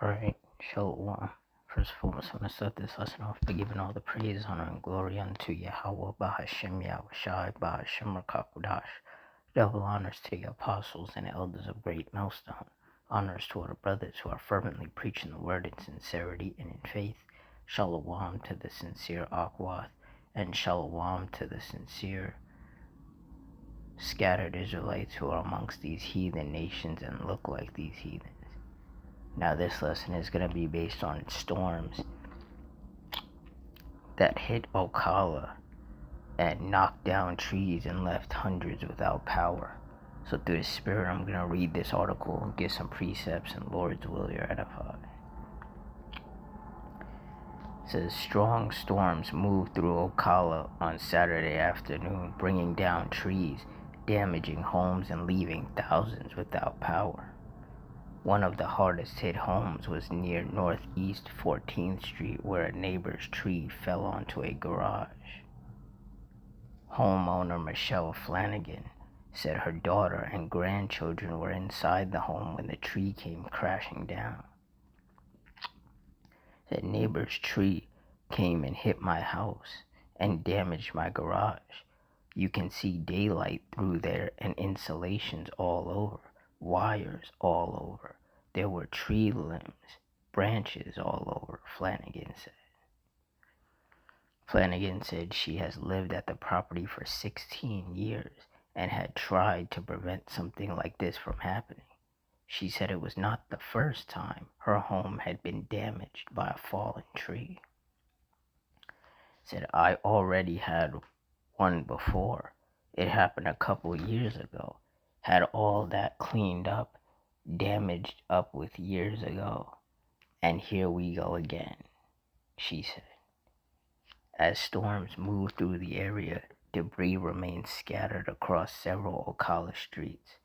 Alright, Shalom. First of all, I'm going to start this lesson off by giving all the praise, honor, and glory unto Yahweh, Bahashem, Yahushai, Bahashem, Rakakudash. Double honors to the apostles and elders of Great Millstone. Honors to all the brothers who are fervently preaching the word in sincerity and in faith. Shalom to the sincere Akwath, and Shalom to the sincere scattered Israelites who are amongst these heathen nations and look like these heathens. Now this lesson is going to be based on storms that hit Ocala and knocked down trees and left hundreds without power. So through the Spirit, I'm going to read this article and give some precepts, and Lord's will you're edified. It says, strong storms moved through Ocala on Saturday afternoon, bringing down trees, damaging homes, and leaving thousands without power. One of the hardest hit homes was near Northeast 14th Street, where a neighbor's tree fell onto a garage. Homeowner Michelle Flanagan said her daughter and grandchildren were inside the home when the tree came crashing down. The neighbor's tree came and hit my house and damaged my garage. You can see daylight through there and insulations all over, wires all over. There were tree limbs, branches all over, Flanagan said. Flanagan said she has lived at the property for 16 years and had tried to prevent something like this from happening. She said it was not the first time her home had been damaged by a fallen tree. Said, I already had one before. It happened a couple years ago. Had all that cleaned up, damaged up with years ago. And here we go again, she said. As storms moved through the area, debris remained scattered across several Ocala streets.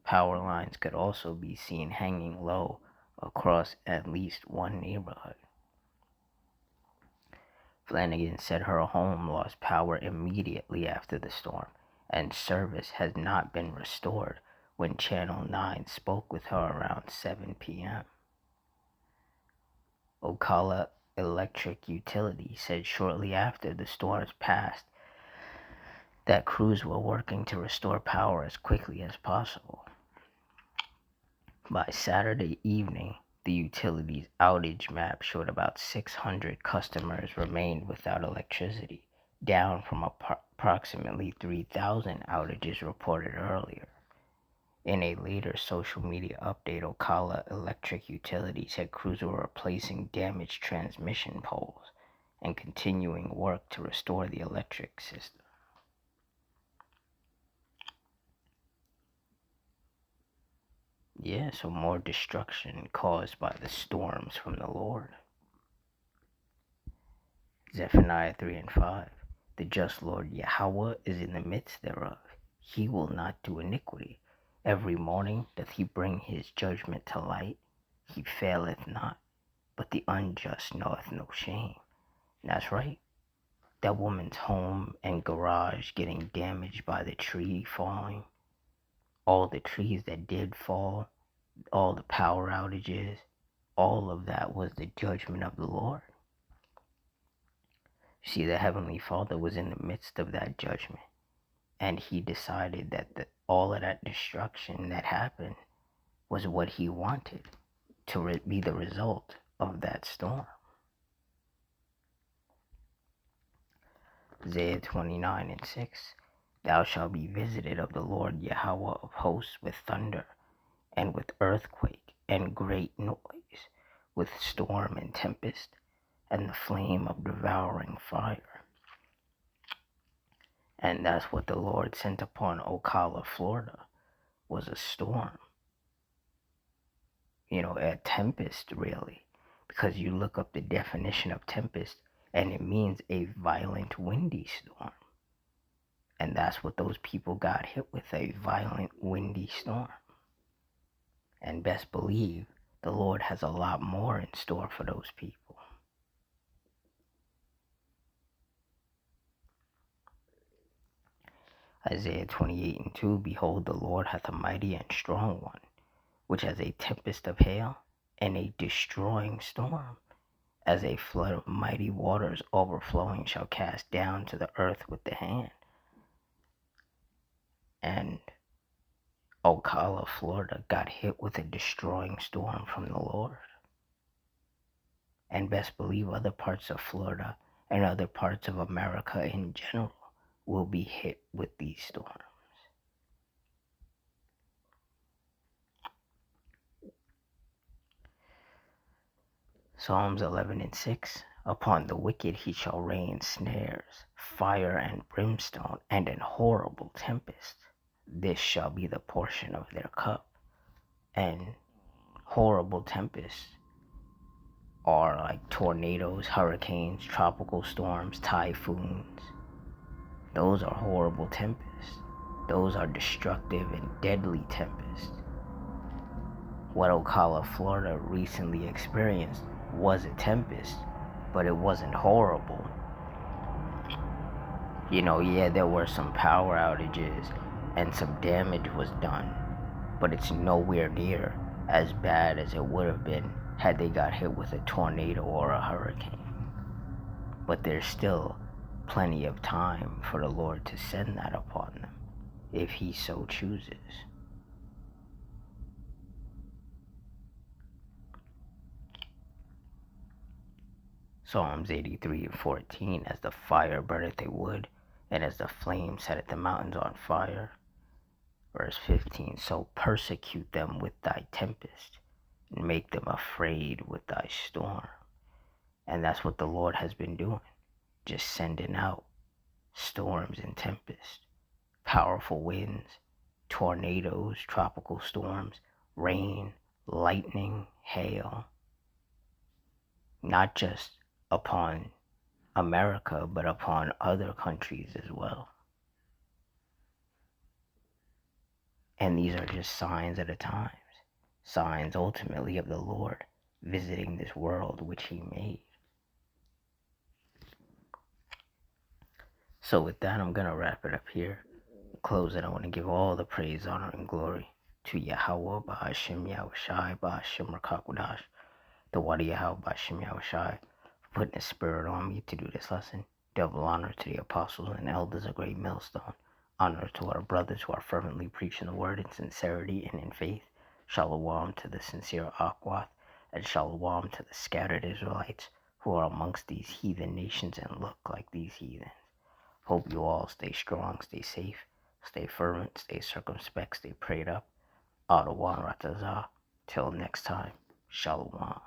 Power lines could also be seen hanging low across at least one neighborhood. Flanagan said her home lost power immediately after the storm, and service has not been restored when Channel 9 spoke with her around 7 p.m. Ocala Electric Utility said shortly after the storms passed that crews were working to restore power as quickly as possible. By Saturday evening, the utility's outage map showed about 600 customers remained without electricity, down from approximately 3,000 outages reported earlier. In a later social media update, Ocala Electric Utility said crews were replacing damaged transmission poles and continuing work to restore the electric system. Yeah, so more destruction caused by the storms from the Lord. Zephaniah 3 and 5. The just Lord Yahweh is in the midst thereof. He will not do iniquity. Every morning doth he bring his judgment to light. He faileth not, but the unjust knoweth no shame. And that's right. That woman's home and garage getting damaged by the tree falling. All the trees that did fall. All the power outages. All of that was the judgment of the Lord. See, the Heavenly Father was in the midst of that judgment, and he decided that all of that destruction that happened was what he wanted to be the result of that storm. Isaiah 29 and 6. Thou shalt be visited of the Lord Yahweh of hosts with thunder, and with earthquake, and great noise, with storm and tempest, and the flame of devouring fire. And that's what the Lord sent upon Ocala, Florida, was a storm. A tempest, really. Because you look up the definition of tempest, and it means a violent windy storm. And that's what those people got hit with, a violent windy storm. And best believe the Lord has a lot more in store for those people. Isaiah 28 and 2. Behold, the Lord hath a mighty and strong one, which as a tempest of hail, and a destroying storm, as a flood of mighty waters overflowing shall cast down to the earth with the hand. And Ocala, Florida got hit with a destroying storm from the Lord. And best believe other parts of Florida and other parts of America in general will be hit with these storms. Psalms 11:6. Upon the wicked he shall rain snares, fire and brimstone, and an horrible tempest. This shall be the portion of their cup. And horrible tempests are like tornadoes, hurricanes, tropical storms, typhoons. Those are horrible tempests. Those are destructive and deadly tempests. What Ocala, Florida recently experienced was a tempest, but it wasn't horrible. Yeah, there were some power outages and some damage was done, but it's nowhere near as bad as it would have been had they got hit with a tornado or a hurricane. But there's still plenty of time for the Lord to send that upon them, if he so chooses. Psalms 83:14, as the fire burneth a wood, and as the flame setteth the mountains on fire. Verse 15, so persecute them with thy tempest, and make them afraid with thy storm. And that's what the Lord has been doing, just sending out storms and tempests, powerful winds, tornadoes, tropical storms, rain, lightning, hail, not just upon America, but upon other countries as well. And these are just signs of the times, signs ultimately of the Lord visiting this world which he made. So with that, I'm going to wrap it up here. To close it, I want to give all the praise, honor, and glory to Yahweh, Ba'ashim Yahushai, Ba'ashim Rakakwadash, the Wadi Yahweh, Ba'ashim Yahushai, for putting the spirit on me to do this lesson. Double honor to the apostles and elders of Great Millstone. Honor to our brothers who are fervently preaching the word in sincerity and in faith. Shalom to the sincere Akwath, and shalom to the scattered Israelites who are amongst these heathen nations and look like these heathens. Hope you all stay strong, stay safe, stay fervent, stay circumspect, stay prayed up. Adawan Ratazah. Till next time, shalom.